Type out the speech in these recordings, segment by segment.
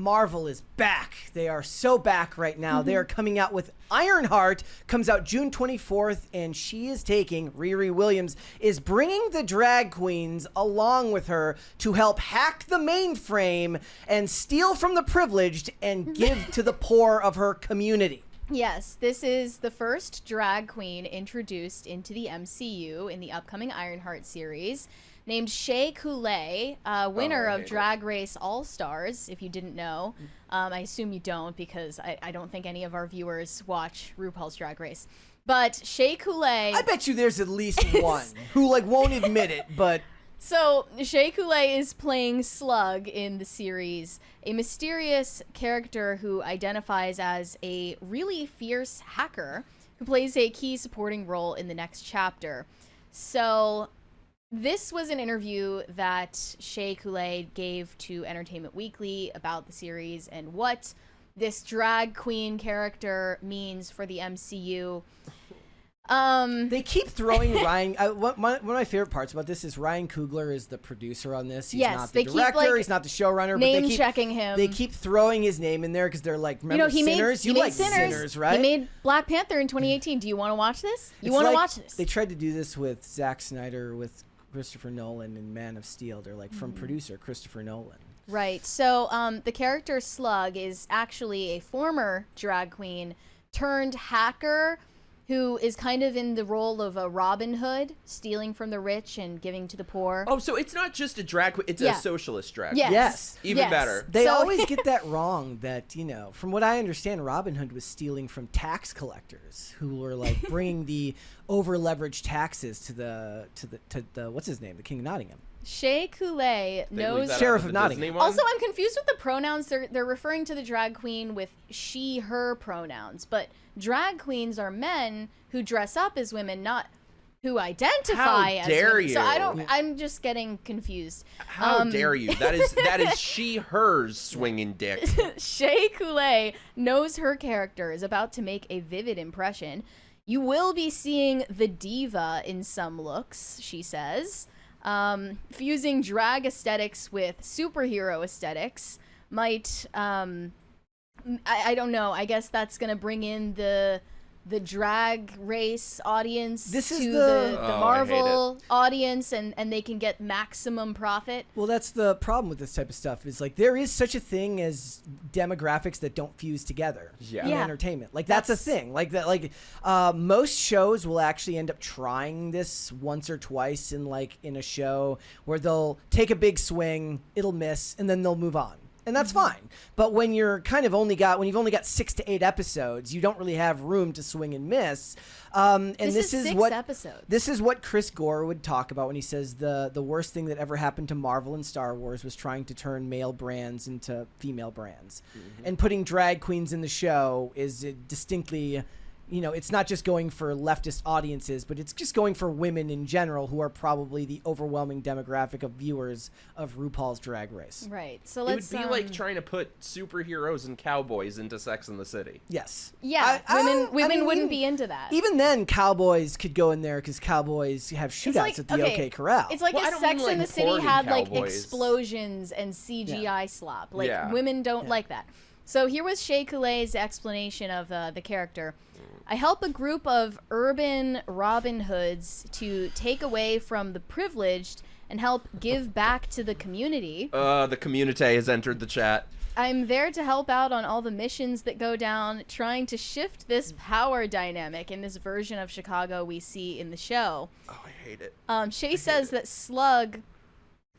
Marvel is back. They are so back right now. They are coming out with Ironheart, comes out June 24th, and she is taking, Riri Williams, is bringing the drag queens along with her to help hack the mainframe and steal from the privileged and give to the poor of her community. Yes, this is the first drag queen introduced into the MCU in the upcoming Ironheart series, named Shea Coulee, winner of Drag Race All-Stars, if you didn't know. I assume you don't, because I don't think any of our viewers watch RuPaul's Drag Race. But Shea Coulee... I bet you there's at least one who, like, won't admit it, but... So, Shea Coulee is playing Slug in the series, a mysterious character who identifies as a really fierce hacker who plays a key supporting role in the next chapter. So, this was an interview that Shea Coulee gave to Entertainment Weekly about the series and what this drag queen character means for the MCU. They keep throwing Ryan. One of my favorite parts about this is Ryan Coogler is the producer on this. He's not the director. Keep, like, he's not the showrunner. Name but they keep checking him. They keep throwing his name in there because they're like, remember Sinners? You like Sinners, right? He made Black Panther in 2018. Do you want to watch this? You want to watch this? They tried to do this with Zack Snyder, with Christopher Nolan, and Man of Steel. They're like from producer Christopher Nolan. Right. So the character Slug is actually a former drag queen turned hacker who is kind of in the role of a Robin Hood, stealing from the rich and giving to the poor. Oh, so it's not just a drag queen, it's a socialist drag queen. Yes. Even better. They always get that wrong that, you know, from what I understand, Robin Hood was stealing from tax collectors who were like bringing the over-leveraged taxes to the what's his name? The King of Nottingham. Shea Coulee knows Sheriff of Nottingham. Also, I'm confused with the pronouns. They're referring to the drag queen with she, her pronouns, but drag queens are men who dress up as women, not who identify as women. How dare you? So I'm just getting confused. How dare you? That is she, hers swinging dick. Shea Coulee knows her character is about to make a vivid impression. You will be seeing the diva in some looks, she says. Fusing drag aesthetics with superhero aesthetics might, I don't know. I guess that's going to bring in the drag race audience to the Marvel audience, and they can get maximum profit. Well, that's the problem with this type of stuff is like there is such a thing as demographics that don't fuse together in entertainment. Like that's a thing. Like that. Like most shows will actually end up trying this once or twice in a show where they'll take a big swing, it'll miss, and then they'll move on. And that's fine. But when you're when you've only got 6 to 8 episodes, you don't really have room to swing and miss. And this is 6 episodes. This is what Chris Gore would talk about when he says the worst thing that ever happened to Marvel and Star Wars was trying to turn male brands into female brands. And putting drag queens in the show is distinctly, you know, it's not just going for leftist audiences, but it's just going for women in general who are probably the overwhelming demographic of viewers of RuPaul's Drag Race. Right. So let's. It would be like trying to put superheroes and cowboys into Sex and the City. Yes. Yeah. Women wouldn't be into that. Even then, cowboys could go in there because cowboys have shootouts at the OK Corral. It's like if Sex and the City had like explosions and CGI slop. Like women don't like that. So here was Shea Coulee's explanation of the character. I help a group of urban Robin Hoods to take away from the privileged and help give back to the community. The community has entered the chat. I'm there to help out on all the missions that go down, trying to shift this power dynamic in this version of Chicago we see in the show. Oh, I hate it. Shea says that Slug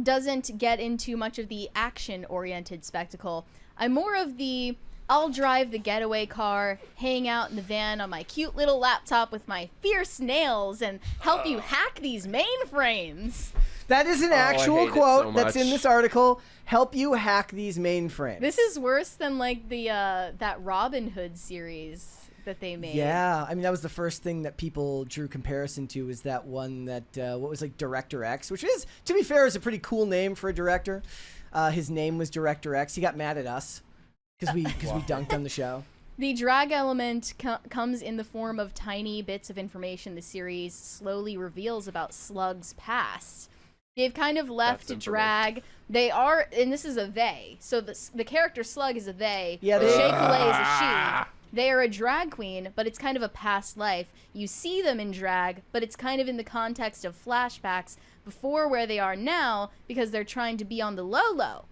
doesn't get into much of the action-oriented spectacle. I'm more of the I'll drive the getaway car, hang out in the van on my cute little laptop with my fierce nails, and help you hack these mainframes. That is an actual quote that's in this article. Help you hack these mainframes. This is worse than like the that Robin Hood series that they made. Yeah, I mean that was the first thing that people drew comparison to, is that one that what was like Director X, which is, to be fair, is a pretty cool name for a director. His name was Director X. He got mad at us because we dunked on the show. The drag element comes in the form of tiny bits of information the series slowly reveals about Slug's past. They've kind of left drag. They are, and this is a they. So the character Slug is a they. Yeah, Shea Coulee is a she. They are a drag queen, but it's kind of a past life. You see them in drag, but it's kind of in the context of flashbacks before where they are now because they're trying to be on the low.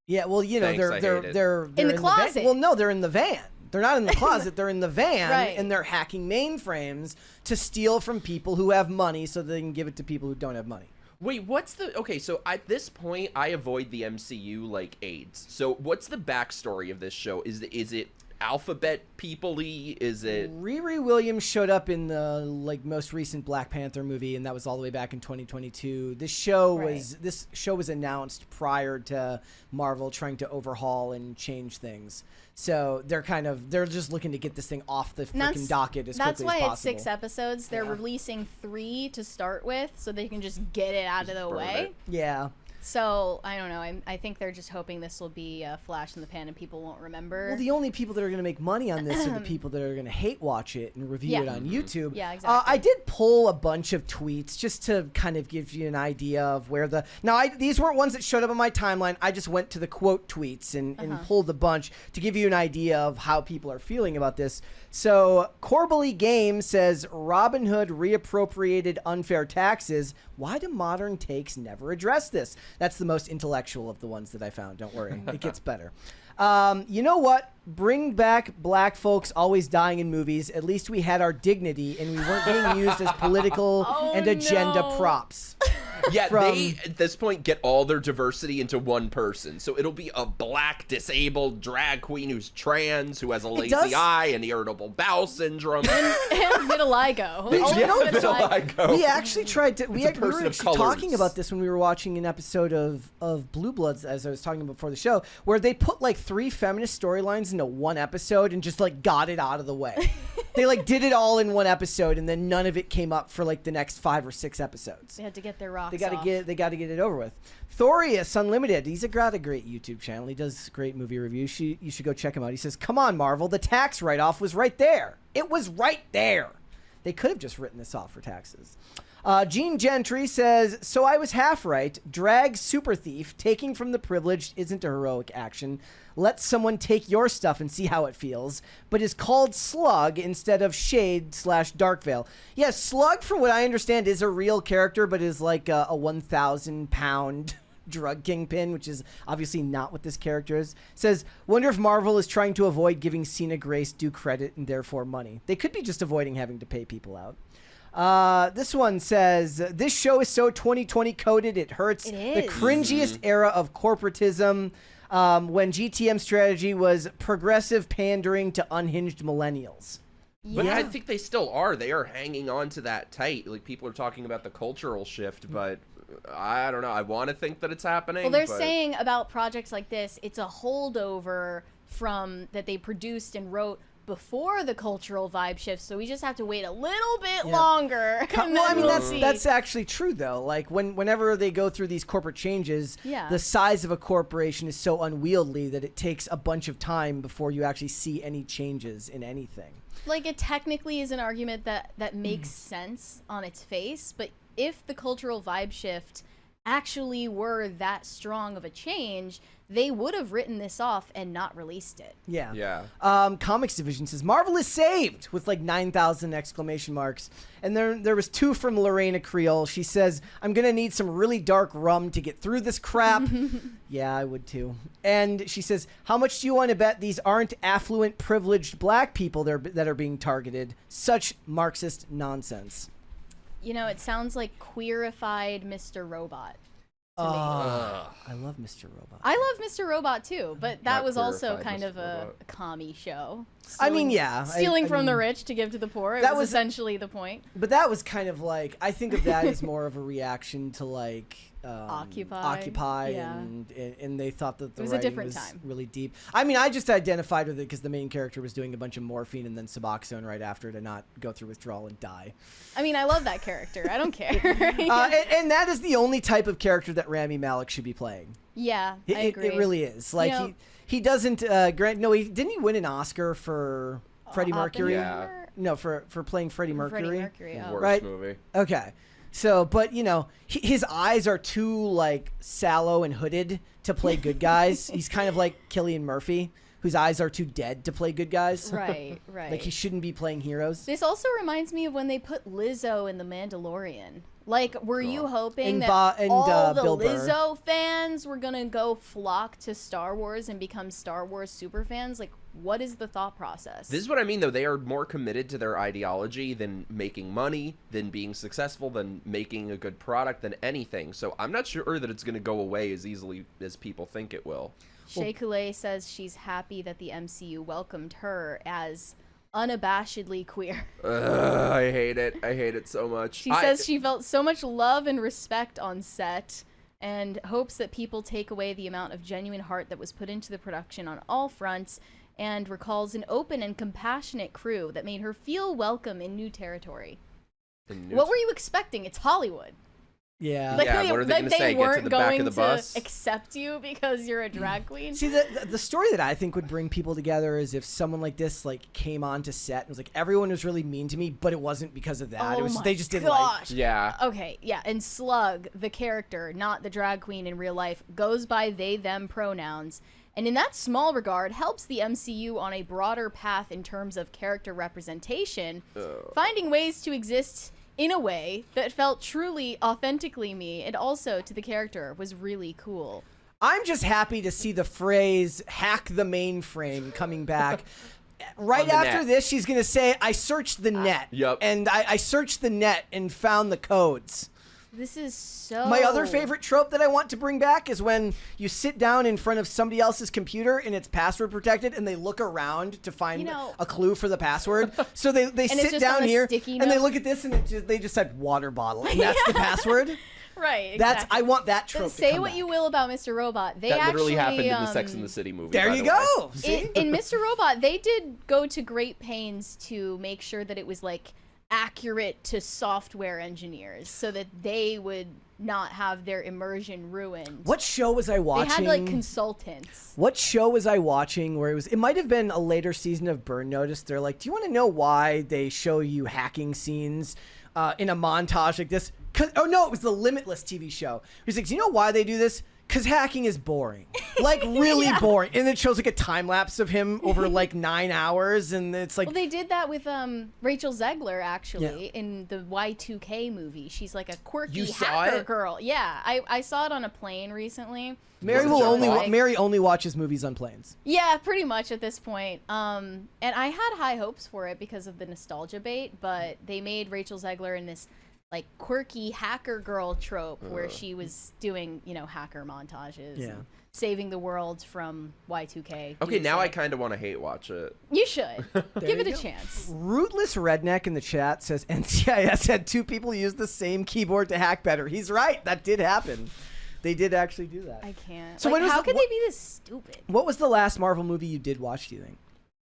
Yeah, well, you know, they're in the closet. Well, no, they're in the van. They're not in the closet. They're in the van, right. And they're hacking mainframes to steal from people who have money so they can give it to people who don't have money. Wait, okay, so at this point, I avoid the MCU like AIDS. So what's the backstory of this show? Is it alphabet people-y? Is it... Riri Williams showed up in the most recent Black Panther movie, and that was all the way back in 2022. This show was announced prior to Marvel trying to overhaul and change things. So they're just looking to get this thing off the freaking docket as quickly as possible. That's why it's 6 episodes. They're releasing 3 to start with, so they can just get it out of the way. Yeah. So, I don't know. I think they're just hoping this will be a flash in the pan and people won't remember. Well, the only people that are going to make money on this are the people that are going to hate watch it and review it on YouTube. Yeah, exactly. I did pull a bunch of tweets just to kind of give you an idea of where the... Now, these weren't ones that showed up on my timeline. I just went to the quote tweets and pulled a bunch to give you an idea of how people are feeling about this. So, Corbally Game says, Robin Hood reappropriated unfair taxes. Why do modern takes never address this? That's the most intellectual of the ones that I found. Don't worry. It gets better. You know what? Bring back black folks always dying in movies. At least we had our dignity and we weren't being used as political and agenda props. Yeah, they, at this point, get all their diversity into one person. So it'll be a black, disabled drag queen who's trans, who has a lazy eye and irritable bowel syndrome. And vitiligo. Vitiligo. We actually tried to... We were actually talking about this when we were watching an episode of Blue Bloods, as I was talking before the show, where they put 3 feminist storylines into one episode and just got it out of the way. They did it all in one episode, and then none of it came up for the next 5 or 6 episodes. They had to get their rocks They got to get it over with. Thorius Unlimited. He's got a great YouTube channel. He does great movie reviews. You should go check him out. He says, "Come on, Marvel. The tax write-off was right there. It was right there. They could have just written this off for taxes." Gene Gentry says, "So I was half right. Drag super thief. Taking from the privileged isn't a heroic action. Let someone take your stuff and see how it feels, but is called Slug instead of Shade/Darkveil." Yeah, Slug, from what I understand, is a real character, but is a 1,000-pound drug kingpin, which is obviously not what this character is. Says, "Wonder if Marvel is trying to avoid giving Cena Grace due credit and therefore money. They could be just avoiding having to pay people out." This one says, "This show is so 2020 coded, it hurts. It is. The cringiest era of corporatism, when GTM strategy was progressive pandering to unhinged millennials." But I think they still are. They are hanging on to that tight. People are talking about the cultural shift, but I don't know. I want to think that it's happening. Well, they're saying about projects like this, it's a holdover from that they produced and wrote before the cultural vibe shifts, so we just have to wait a little bit longer. Well, I mean, that's actually true, though. Whenever they go through these corporate changes, the size of a corporation is so unwieldy that it takes a bunch of time before you actually see any changes in anything. It technically is an argument that makes sense on its face, but if the cultural vibe shift actually were that strong of a change, they would have written this off and not released it. Yeah. Comics Division says, "Marvel is saved," with 9,000 exclamation marks. And there was 2 from Lorena Creole. She says, "I'm going to need some really dark rum to get through this crap." Yeah, I would too. And she says, "How much do you want to bet these aren't affluent, privileged black people that are being targeted? Such Marxist nonsense." It sounds like queerified Mr. Robot. I love Mr. Robot. I love Mr. Robot too, but that was also kind of a commie show. Stealing from the rich to give to the poor. That was essentially the point. But that was kind of I think of that as more of a reaction to Occupy, and they thought that the writing was really deep. I mean, I just identified with it because the main character was doing a bunch of morphine and then Suboxone right after to not go through withdrawal and die. I mean, I love that character. I don't care. And that is the only type of character that Rami Malek should be playing. Yeah, I agree. It really is. He doesn't. Didn't he win an Oscar for Freddie Mercury? Yeah. No, for playing Freddie Mercury. Freddie Mercury. Worst movie. Okay. So, but his eyes are too like sallow and hooded to play good guys. He's kind of like Cillian Murphy, whose eyes are too dead to play good guys. Right. Like he shouldn't be playing heroes. This also reminds me of when they put Lizzo in The Mandalorian. Like, were you hoping that all the Bill Burr. Lizzo fans were gonna go flock to Star Wars and become Star Wars superfans? Like, what is the thought process? This is what I mean, though. They are more committed to their ideology than making money, than being successful, than making a good product, than anything. So I'm not sure that it's going to go away as easily as people think it will. Shea Coulee says she's happy that the MCU welcomed her as unabashedly queer. I hate it. I hate it so much. She says she felt so much love and respect on set and hopes that people take away the amount of genuine heart that was put into the production on all fronts, and recalls an open and compassionate crew that made her feel welcome in new territory. What were you expecting? It's Hollywood. Yeah. What are they going to say? Get to the back of the bus? Accept you because you're a drag queen? See, the story that I think would bring people together is if someone like this like came onto set and was like, everyone was really mean to me, but it wasn't because of that. They just didn't like. Yeah. Okay, yeah. And Slug, the character, not the drag queen in real life, goes by they, them pronouns. And in that small regard, helps the MCU on a broader path in terms of character representation, finding ways to exist in a way that felt truly, authentically me, and also to the character was really cool. I'm just happy to see the phrase "hack the mainframe" coming back. Right after this, she's going to say, I searched the net. Yep. And I searched the net and found the codes. This is so... My other favorite trope that I want to bring back is when you sit down in front of somebody else's computer and it's password protected and they look around to find a clue for the password. So they sit down here and they look at this and they just type water bottle and that's the password. Right, exactly. I want that trope to Say come what back. you will about Mr. Robot. They that actually literally happened in the Sex and the City movie. There you go. See? In Mr. Robot, they did go to great pains to make sure that it was like accurate to software engineers so that they would not have their immersion ruined. What show was I watching? They had like consultants. What show was I watching where it might have been a later season of Burn Notice. They're like, do you want to know why they show you hacking scenes in a montage like this? Oh no, it was the Limitless TV show. He's like, do you know why they do this? Because hacking is boring. Like, really boring. And it shows, like, a time-lapse of him over, like, 9 hours, and it's like... Well, they did that with Rachel Zegler, actually, in the Y2K movie. She's, like, a quirky hacker girl. Yeah, I saw it on a plane recently. Mary only watches movies on planes. Yeah, pretty much at this point. And I had high hopes for it because of the nostalgia bait, but they made Rachel Zegler in this... like quirky hacker girl trope where she was doing, hacker montages and saving the world from Y2K. Okay, now I kind of want to hate watch it. You should. Give it a chance. Rootless Redneck in the chat says NCIS had 2 people use the same keyboard to hack better. He's right. That did happen. They did actually do that. I can't. So how could they be this stupid? What was the last Marvel movie you did watch, do you think?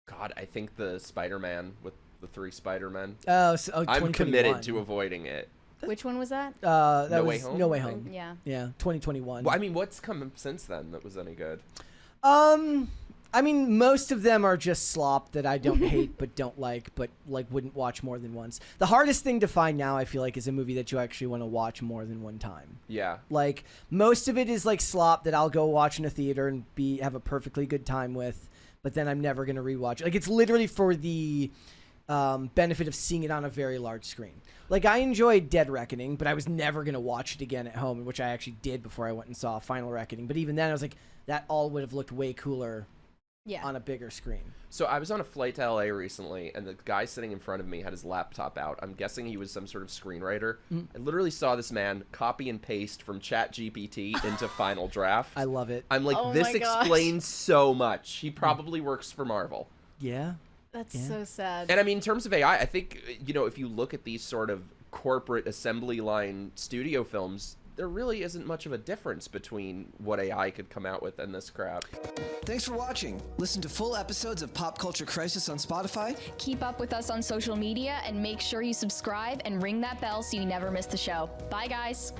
God, I think the Spider-Man with the 3 Spider-Men. I'm committed to avoiding it. Which one was that? That No was Way Home, No Way Home. Yeah. Yeah, 2021. Well, I mean, what's come since then that was any good? I mean, most of them are just slop that I don't hate but don't like, but like wouldn't watch more than once. The hardest thing to find now, I feel like, is a movie that you actually want to watch more than one time. Yeah. Like, most of it is like slop that I'll go watch in a theater and have a perfectly good time with, but then I'm never going to rewatch it. Like, it's literally for the benefit of seeing it on a very large screen. Like, I enjoyed Dead Reckoning, but I was never going to watch it again at home, which I actually did before I went and saw Final Reckoning. But even then, I was like, that all would have looked way cooler on a bigger screen. So I was on a flight to LA recently, and the guy sitting in front of me had his laptop out. I'm guessing he was some sort of screenwriter. I literally saw this man copy and paste from ChatGPT into Final Draft. I love it. I'm like, this explains so much. He probably works for Marvel. Yeah. That's so sad. And I mean, in terms of AI, I think, if you look at these sort of corporate assembly line studio films, there really isn't much of a difference between what AI could come out with and this crap. Thanks for watching. Listen to full episodes of Pop Culture Crisis on Spotify. Keep up with us on social media and make sure you subscribe and ring that bell so you never miss the show. Bye, guys.